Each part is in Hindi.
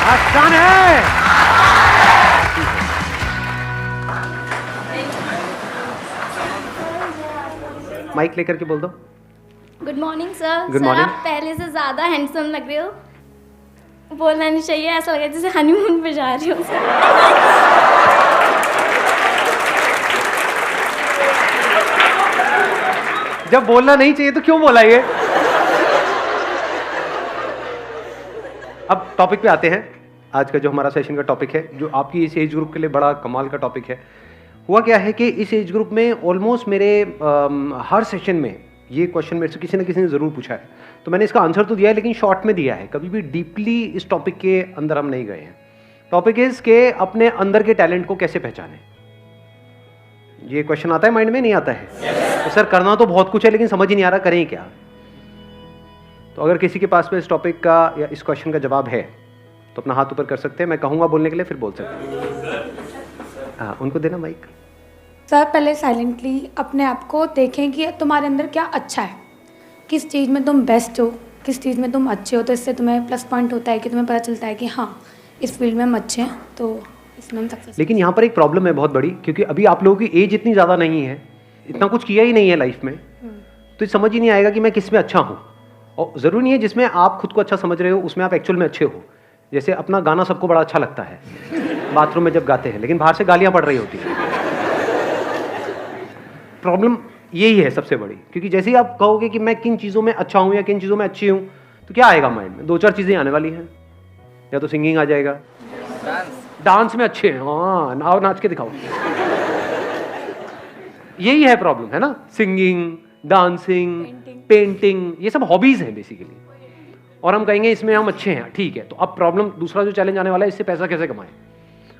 आसान है। माइक लेकर के बोल दो। Good morning sir. Good sir morning. आप पहले से ज़्यादा हैंडसम लग रहे हो। बोलना नहीं चाहिए, ऐसा लग रहा है जैसे हनीमून पे जा रही हो सर। जब बोलना नहीं चाहिए तो क्यों बोला ये? अब टॉपिक पे आते हैं। आज का जो हमारा सेशन का टॉपिक है, जो आपकी इस एज ग्रुप के लिए बड़ा कमाल का टॉपिक है। हुआ क्या है कि इस एज ग्रुप में ऑलमोस्ट मेरे हर सेशन में ये क्वेश्चन मेरे से किसी न किसी ने ज़रूर पूछा है, तो मैंने इसका आंसर तो दिया है लेकिन शॉर्ट में दिया है। कभी भी डीपली इस टॉपिक के अंदर हम नहीं गए हैं। टॉपिक इज के अपने अंदर के टैलेंट को कैसे पहचानें। ये क्वेश्चन आता है माइंड में, नहीं आता है? तो सर करना तो बहुत कुछ है लेकिन समझ ही नहीं आ रहा करें क्या। तो अगर किसी के पास में इस टॉपिक का या इस क्वेश्चन का जवाब है तो अपना हाथ ऊपर कर सकते हैं। मैं कहूँगा बोलने के लिए, फिर बोल सकते हैं। हाँ, उनको देना माइक। सर पहले साइलेंटली अपने आप को देखें कि तुम्हारे अंदर क्या अच्छा है, किस चीज़ में तुम बेस्ट हो, किस चीज़ में तुम अच्छे हो। तो इससे तुम्हें प्लस पॉइंट होता है कि तुम्हें पता चलता है कि हाँ इस फील्ड में हम अच्छे हैं, तो इसमें हम सक्सेस। लेकिन यहाँ पर एक प्रॉब्लम है बहुत बड़ी, क्योंकि अभी आप लोगों की एज इतनी ज़्यादा नहीं है, इतना कुछ किया ही नहीं है लाइफ में, तो ये समझ ही नहीं आएगा कि मैं किस में अच्छा हूँ। और ज़रूरी नहीं है जिसमें आप खुद को अच्छा समझ रहे हो उसमें आप एक्चुअल में अच्छे हो। जैसे अपना गाना सबको बड़ा अच्छा लगता है बाथरूम में जब गाते हैं, लेकिन बाहर से गालियाँ पड़ रही होती हैं। प्रॉब्लम यही है सबसे बड़ी, क्योंकि जैसे ही आप कहोगे कि मैं किन चीज़ों में अच्छा हूँ या किन चीज़ों में अच्छी हूँ, तो क्या आएगा माइंड में? दो चार चीज़ें आने वाली हैं। या तो सिंगिंग आ जाएगा, डांस में अच्छे हैं, हाँ नाव नाच के दिखाओ। यही है प्रॉब्लम, है ना? सिंगिंग, डांसिंग, पेंटिंग, ये सब हॉबीज हैं बेसिकली। और हम कहेंगे इसमें हम अच्छे हैं, ठीक है। तो अब प्रॉब्लम, दूसरा जो चैलेंज आने वाला है, इससे पैसा कैसे कमाएं?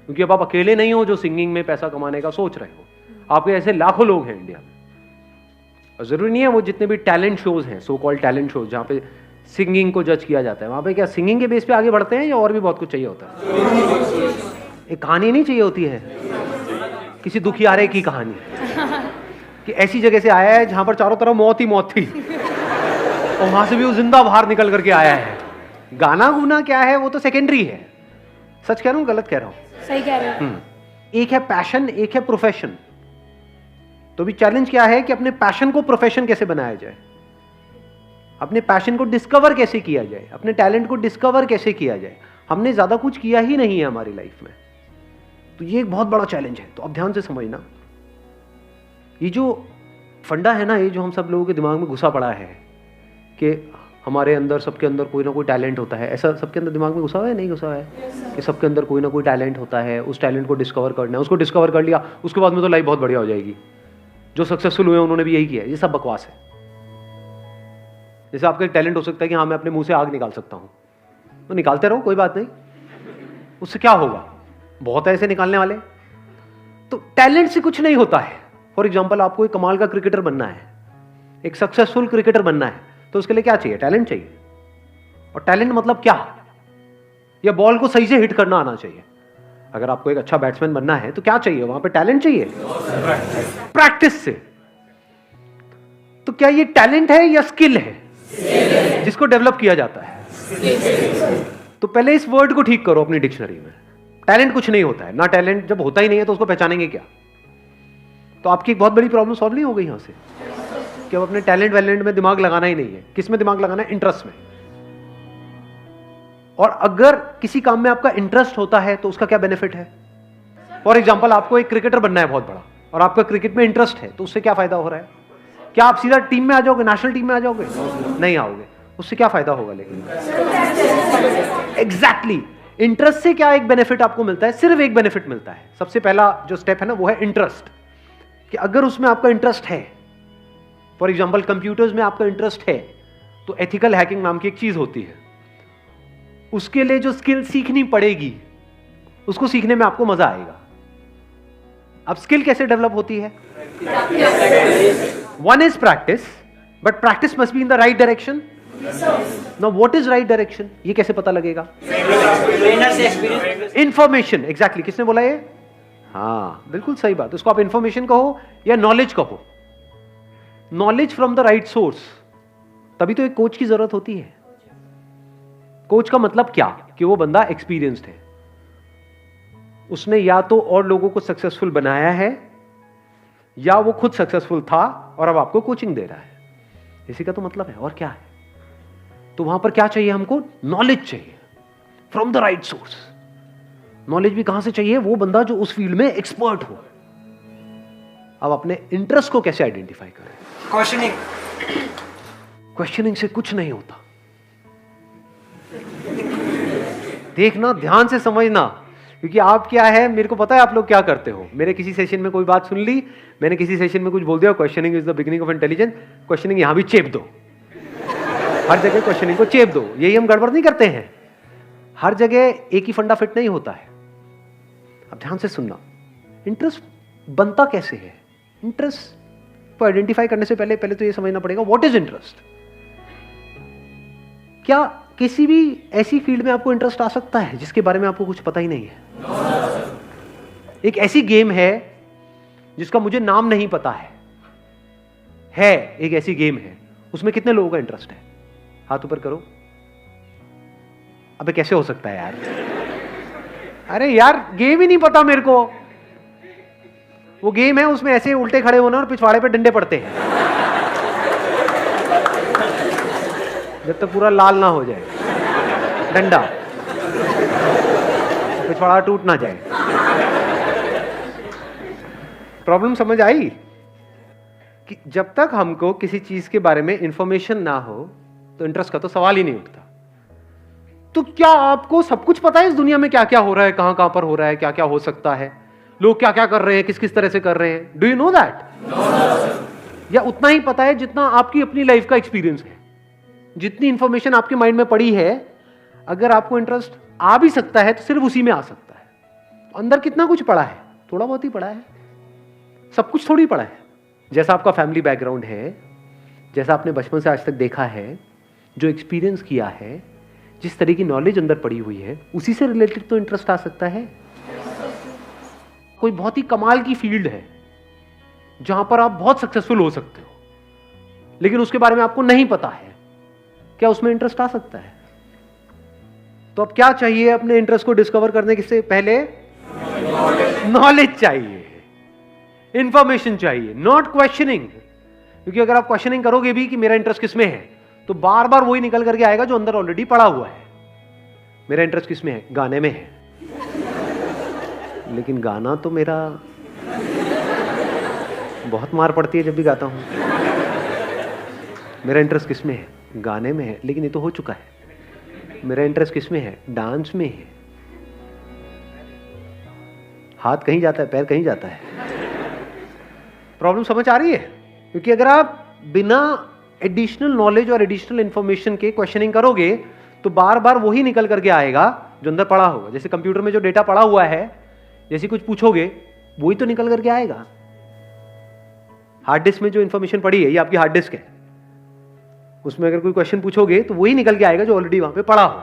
क्योंकि अब आप अकेले नहीं हो जो सिंगिंग में पैसा कमाने का सोच रहे हो। आपके ऐसे लाखों लोग हैं इंडिया में। और जरूरी नहीं है वो जितने भी टैलेंट शोज हैं, सो कॉल्ड टैलेंट शोज, जहाँ पे सिंगिंग को जज किया जाता है, वहाँ पे क्या सिंगिंग के बेस पे आगे बढ़ते हैं या और भी बहुत कुछ चाहिए होता है? एक कहानी नहीं चाहिए होती है, किसी दुखियारे की कहानी कि ऐसी जगह से आया है जहाँ पर चारों तरफ मौत ही मौत थी और वहाँ से भी वो जिंदा बाहर निकल करके आया है। गाना गुना क्या है वो तो सेकेंडरी है। सच कह रहा हूँ गलत कह रहा हूँ? सही कह रहे हो। एक है पैशन, एक है प्रोफेशन। तो भी चैलेंज क्या है कि अपने पैशन को प्रोफेशन कैसे बनाया जाए, अपने पैशन को डिस्कवर कैसे किया जाए, अपने टैलेंट को डिस्कवर कैसे किया जाए। हमने ज्यादा कुछ किया ही नहीं है हमारी लाइफ में, तो ये एक बहुत बड़ा चैलेंज है। तो अब ध्यान से समझना, ये जो फंडा है ना, ये जो हम सब लोगों के दिमाग में घुसा पड़ा है कि हमारे अंदर, सबके अंदर कोई ना कोई टैलेंट होता है। ऐसा सबके अंदर दिमाग में घुसा हुआ है, नहीं घुसा हुआ है? कि सबके अंदर कोई ना कोई टैलेंट होता है, उस टैलेंट को डिस्कवर करना है। उसको डिस्कवर कर लिया, उसके बाद में तो लाइफ बहुत बढ़िया हो जाएगी। जो सक्सेसफुल हुए उन्होंने भी यही किया है। ये सब बकवास है। जैसे आपका एक टैलेंट हो सकता है कि हाँ मैं अपने मुंह से आग निकाल सकता हूँ, तो निकालते रहो, कोई बात नहीं, उससे क्या होगा? बहुत है ऐसे निकालने वाले। तो टैलेंट से कुछ नहीं होता है। फॉर एग्जाम्पल, आपको एक कमाल का क्रिकेटर बनना है, एक सक्सेसफुल क्रिकेटर बनना है, तो उसके लिए क्या चाहिए? टैलेंट चाहिए। और टैलेंट मतलब क्या? या बॉल को सही से हिट करना आना चाहिए। अगर आपको एक अच्छा बैट्समैन बनना है तो क्या चाहिए? वहां पे टैलेंट चाहिए, प्रैक्टिस से। तो क्या ये टैलेंट है या स्किल है जिसको डेवलप किया जाता है? तो पहले इस वर्ड को ठीक करो अपनी डिक्शनरी में। टैलेंट कुछ नहीं होता है ना। टैलेंट जब होता ही नहीं है तो उसको पहचानेंगे क्या? तो आपकी एक बहुत बड़ी प्रॉब्लम सॉल्व नहीं हो गई यहां से कि अब अपने टैलेंट वैलेंट में दिमाग लगाना ही नहीं है। किस में दिमाग लगाना है? इंटरेस्ट में। और अगर किसी काम में आपका इंटरेस्ट होता है तो उसका क्या बेनिफिट है? फॉर एग्जाम्पल, आपको एक क्रिकेटर बनना है बहुत बड़ा और आपका क्रिकेट में इंटरेस्ट है, तो उससे क्या फायदा हो रहा है? क्या आप सीधा टीम में आ जाओगे, नेशनल टीम में आ जाओगे? नहीं आओगे। उससे क्या फायदा होगा? लेकिन एग्जैक्टली इंटरेस्ट से क्या एक बेनिफिट आपको मिलता है? सिर्फ एक बेनिफिट मिलता है। सबसे पहला जो स्टेप है ना, वो है इंटरेस्ट। कि अगर उसमें आपका इंटरेस्ट है, फॉर एग्जाम्पल कंप्यूटर्स में आपका इंटरेस्ट है, तो एथिकल हैकिंग नाम की एक चीज होती है, उसके लिए जो स्किल सीखनी पड़ेगी उसको सीखने में आपको मजा आएगा। अब स्किल कैसे डेवलप होती है? One is practice, but practice must be in the right direction. Now what is right direction? ये कैसे पता लगेगा? इंफॉर्मेशन। एग्जैक्टली, किसने बोला ये? हाँ, बिल्कुल सही बात। उसको आप इंफॉर्मेशन कहो या नॉलेज कहो। Knowledge from the right source. तभी तो एक कोच की जरूरत होती है। कोच का मतलब क्या, कि वो बंदा एक्सपीरियंस्ड है, उसने या तो और लोगों को सक्सेसफुल बनाया है या वो खुद सक्सेसफुल था और अब आपको कोचिंग दे रहा है। इसी का तो मतलब है, और क्या है। तो वहां पर क्या चाहिए हमको, नॉलेज चाहिए from the right source. Knowledge भी कहां से चाहिए, वो बंदा जो उस फील्ड में एक्सपर्ट हो। अब अपने इंटरेस्ट को कैसे आइडेंटिफाई करें। क्वेश्चनिंग से कुछ नहीं होता। देखना, ध्यान से समझना, क्योंकि आप क्या है, मेरे को पता है आप लोग क्या करते हो। मेरे किसी सेशन में कोई बात सुन ली, मैंने किसी सेशन में कुछ बोल दिया, questioning is the beginning of intelligence, questioning यहां भी चेप दो, हर जगह क्वेश्चनिंग को चेप दो। यही हम गड़बड़ नहीं करते हैं, हर जगह एक ही फंडा फिट नहीं होता है। अब ध्यान से सुनना, इंटरेस्ट बनता कैसे है। इंटरेस्ट को आइडेंटिफाई करने से पहले तो ये समझना पड़ेगा व्हाट इज इंटरेस्ट। क्या किसी भी ऐसी फील्ड में आपको इंटरेस्ट आ सकता है जिसके बारे में आपको कुछ पता ही नहीं है। एक ऐसी गेम है जिसका मुझे नाम नहीं पता है एक ऐसी गेम है, उसमें कितने लोगों का इंटरेस्ट है, हाथ ऊपर करो। अबे कैसे हो सकता है यार, अरे यार गेम ही नहीं पता मेरे को। वो गेम है, उसमें ऐसे उल्टे खड़े होना और पिछवाड़े पे डंडे पड़ते हैं जब तक पूरा लाल ना हो जाए डंडा, पिछवाड़ा टूट ना जाए। प्रॉब्लम समझ आई कि जब तक हमको किसी चीज के बारे में इंफॉर्मेशन ना हो तो इंटरेस्ट का तो सवाल ही नहीं उठता। तो क्या आपको सब कुछ पता है इस दुनिया में क्या क्या हो रहा है, कहां कहां पर हो रहा है, क्या क्या हो सकता है, लोग क्या क्या कर रहे हैं, किस किस तरह से कर रहे हैं। Do you know that? या उतना ही पता है जितना आपकी अपनी लाइफ का एक्सपीरियंस है। जितनी इंफॉर्मेशन आपके माइंड में पड़ी है, अगर आपको इंटरेस्ट आ भी सकता है तो सिर्फ उसी में आ सकता है। अंदर कितना कुछ पड़ा है, थोड़ा बहुत ही पड़ा है, सब कुछ थोड़ी पड़ा है। जैसा आपका फैमिली बैकग्राउंड है, जैसा आपने बचपन से आज तक देखा है, जो एक्सपीरियंस किया है, जिस तरह की नॉलेज अंदर पड़ी हुई है, उसी से रिलेटेड तो इंटरेस्ट आ सकता है। कोई बहुत ही कमाल की फील्ड है जहां पर आप बहुत सक्सेसफुल हो सकते हो, लेकिन उसके बारे में आपको नहीं पता है, क्या उसमें इंटरेस्ट आ सकता है? तो अब क्या चाहिए अपने इंटरेस्ट को डिस्कवर करने से पहले? नॉलेज चाहिए, इंफॉर्मेशन चाहिए, नॉट क्वेश्चनिंग। क्योंकि अगर आप क्वेश्चनिंग करोगे भी कि मेरा इंटरेस्ट किसमें है, तो बार बार वही निकल करके आएगा जो अंदर ऑलरेडी पड़ा हुआ है। मेरा इंटरेस्ट किसमें है? गाने में है। लेकिन गाना तो मेरा बहुत मार पड़ती है जब भी गाता हूं। मेरा इंटरेस्ट किसमें है? गाने में है, लेकिन ये तो हो चुका है। मेरा इंटरेस्ट किसमें है? डांस में है। हाथ कहीं जाता है, पैर कहीं जाता है। प्रॉब्लम समझ आ रही है? क्योंकि अगर आप बिना एडिशनल नॉलेज और एडिशनल इंफॉर्मेशन के क्वेश्चनिंग करोगे तो बार बार वही निकल करके आएगा जो अंदर पड़ा होगा। जैसे कंप्यूटर में जो डेटा पड़ा हुआ है, जैसे कुछ पूछोगे वही तो निकल करके आएगा। हार्ड डिस्क में जो इंफॉर्मेशन पड़ी है, ये आपकी हार्ड डिस्क है, उसमें अगर कोई क्वेश्चन पूछोगे तो वही निकल के आएगा जो ऑलरेडी वहां पे पड़ा हो।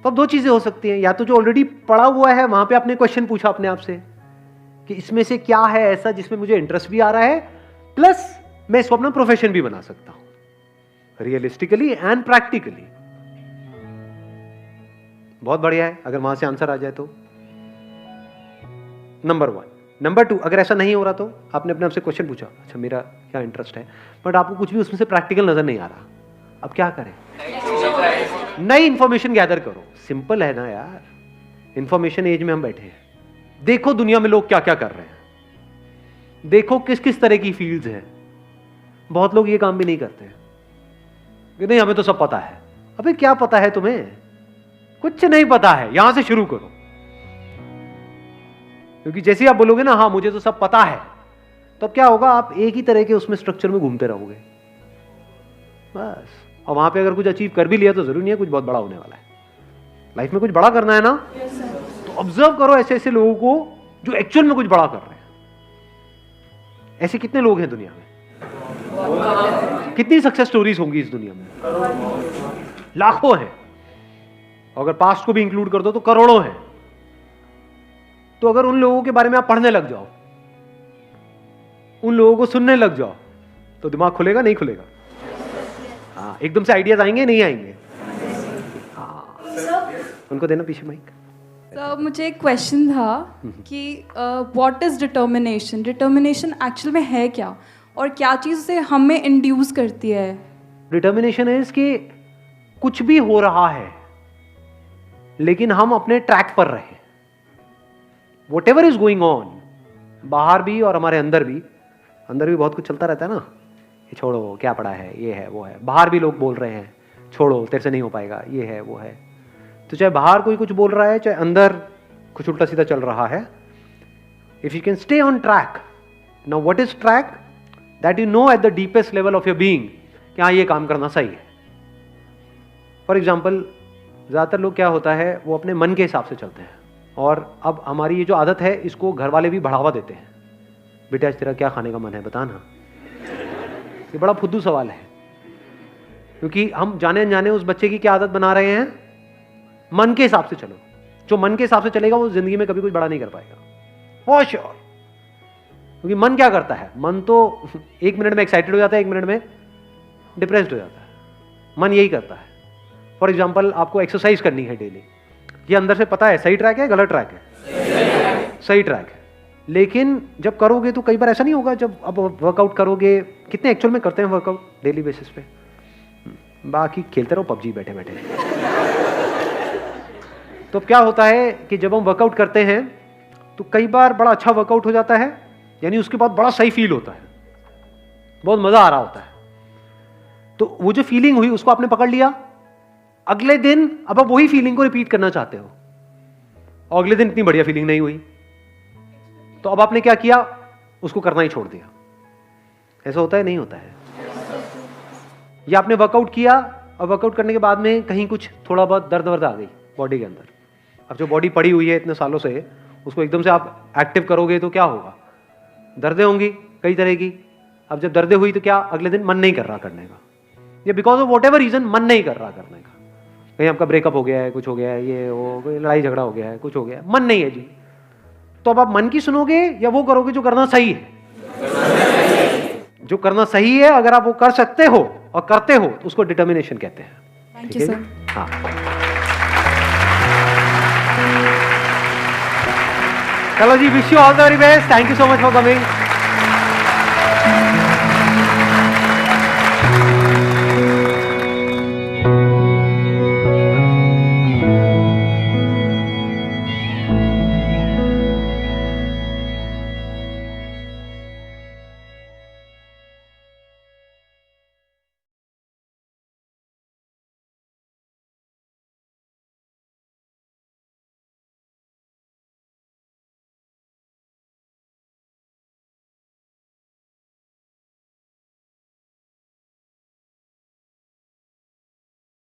तो अब दो चीजें हो सकती हैं, या तो जो ऑलरेडी पड़ा हुआ है वहां पे आपने क्वेश्चन पूछा अपने आप से कि इसमें से क्या है ऐसा जिसमें मुझे इंटरेस्ट भी आ रहा है, प्लस मैं इसको अपना प्रोफेशन भी बना सकता हूं, रियलिस्टिकली एंड प्रैक्टिकली। बहुत बढ़िया है अगर वहां से आंसर आ जाए तो। नंबर 1। नंबर 2, अगर ऐसा नहीं हो रहा तो आपने अपने आप से क्वेश्चन पूछा, अच्छा मेरा क्या इंटरेस्ट है, बट आपको कुछ भी उसमें से प्रैक्टिकल नजर नहीं आ रहा, अब क्या करें? नई इंफॉर्मेशन गैदर करो। सिंपल है ना यार, इंफॉर्मेशन एज में हम बैठे हैं। देखो दुनिया में लोग क्या क्या कर रहे हैं, देखो किस किस तरह की फील्ड्स हैं। बहुत लोग ये काम भी नहीं करते कि नहीं हमें तो सब पता है। अबे क्या पता है तुम्हें? कुछ नहीं पता है। यहां से शुरू करो, क्योंकि जैसे आप बोलोगे ना हाँ मुझे तो सब पता है, तो अब क्या होगा, आप एक ही तरह के उसमें स्ट्रक्चर में घूमते रहोगे बस। और वहां पे अगर कुछ अचीव कर भी लिया तो जरूरी नहीं है कुछ बहुत बड़ा होने वाला है। लाइफ में कुछ बड़ा करना है ना, तो ऑब्जर्व करो ऐसे ऐसे लोगों को जो एक्चुअल में कुछ बड़ा कर रहे हैं। ऐसे कितने लोग हैं दुनिया में? कितनी सक्सेस स्टोरीज होंगी इस दुनिया में? लाखों हैं। अगर पास्ट को भी इंक्लूड कर दो तो करोड़ों हैं। तो अगर उन लोगों के बारे में आप पढ़ने लग जाओ, उन लोगों को सुनने लग जाओ, तो दिमाग खुलेगा नहीं खुलेगा? हाँ, एकदम से आइडियाज आएंगे नहीं आएंगे? हाँ, उनको देना पीछे माइक। तो मुझे एक क्वेश्चन था कि what is determination, determination actual में है क्या, और क्या चीज़ से हमें इंड्यूस करती है? डिटर्मिनेशन इज कि कुछ भी हो रहा है लेकिन हम अपने ट्रैक पर रहे, what ever is going on, बाहर भी और हमारे अंदर भी बहुत कुछ चलता रहता है ना, ये छोड़ो क्या पड़ा है, ये है वो है, बाहर भी लोग बोल रहे हैं छोड़ो तेरे से नहीं हो पाएगा, ये है वो है। तो चाहे बाहर कोई कुछ बोल रहा है चाहे अंदर कुछ उल्टा सीधा चल रहा है, if you can stay on track. Now what is track? That you know at the deepest level of your being कि हाँ ये काम करना सही है। फॉर एग्जाम्पल, ज़्यादातर लोग क्या होता है वो अपने मन के हिसाब से चलते हैं, और अब हमारी ये जो आदत है इसको घर वाले भी बढ़ावा देते हैं। बेटा आज तेरा क्या खाने का मन है बता ना। ये बड़ा फुद्दू सवाल है, क्योंकि हम जाने अनजाने उस बच्चे की क्या आदत बना रहे हैं, मन के हिसाब से चलो। जो मन के हिसाब से चलेगा वो जिंदगी में कभी कुछ बड़ा नहीं कर पाएगा, फॉर श्योर। क्योंकि मन क्या करता है, मन तो 1 मिनट में एक्साइटेड हो जाता है, 1 मिनट में डिप्रेस्ड हो जाता है। मन यही करता है। फॉर एग्जाम्पल, आपको एक्सरसाइज करनी है डेली, ये अंदर से पता है सही ट्रैक है गलत ट्रैक है, सही ट्रैक है, लेकिन जब करोगे तो कई बार ऐसा नहीं होगा। जब अब वर्कआउट करोगे, कितने एक्चुअल में करते हैं वर्कआउट डेली बेसिस पे? बाकी खेलते रहो पबजी बैठे बैठे। तो क्या होता है कि जब हम वर्कआउट करते हैं तो कई बार बड़ा अच्छा वर्कआउट हो जाता है, यानी उसके बाद बड़ा सही फील होता है, बहुत मजा आ रहा होता है। तो वो जो फीलिंग हुई उसको आपने पकड़ लिया, अगले दिन अब आप वही फीलिंग को रिपीट करना चाहते हो, और अगले दिन इतनी बढ़िया फीलिंग नहीं हुई, तो अब आपने क्या किया, उसको करना ही छोड़ दिया। ऐसा होता है नहीं होता है? या आपने वर्कआउट किया और वर्कआउट करने के बाद में कहीं कुछ थोड़ा बहुत दर्द वर्द आ गई बॉडी के अंदर। अब जो बॉडी पड़ी हुई है इतने सालों से, उसको एकदम से आप एक्टिव करोगे तो क्या होगा, दर्दें होंगी कई तरह की। अब जब दर्दें हुई तो क्या, अगले दिन मन नहीं कर रहा करने का, या because of whatever reason मन नहीं कर रहा करने का। कहीं आपका ब्रेकअप हो गया है, कुछ हो गया है, ये वो कोई लड़ाई झगड़ा हो गया है, कुछ हो गया है, मन नहीं है जी। तो अब आप मन की सुनोगे या वो करोगे जो करना सही है? जो करना सही है अगर आप वो कर सकते हो और करते हो तो उसको डिटर्मिनेशन कहते हैं। Thank you sir. हाँ, चलो जी, wish you all the very best, thank you so much for coming.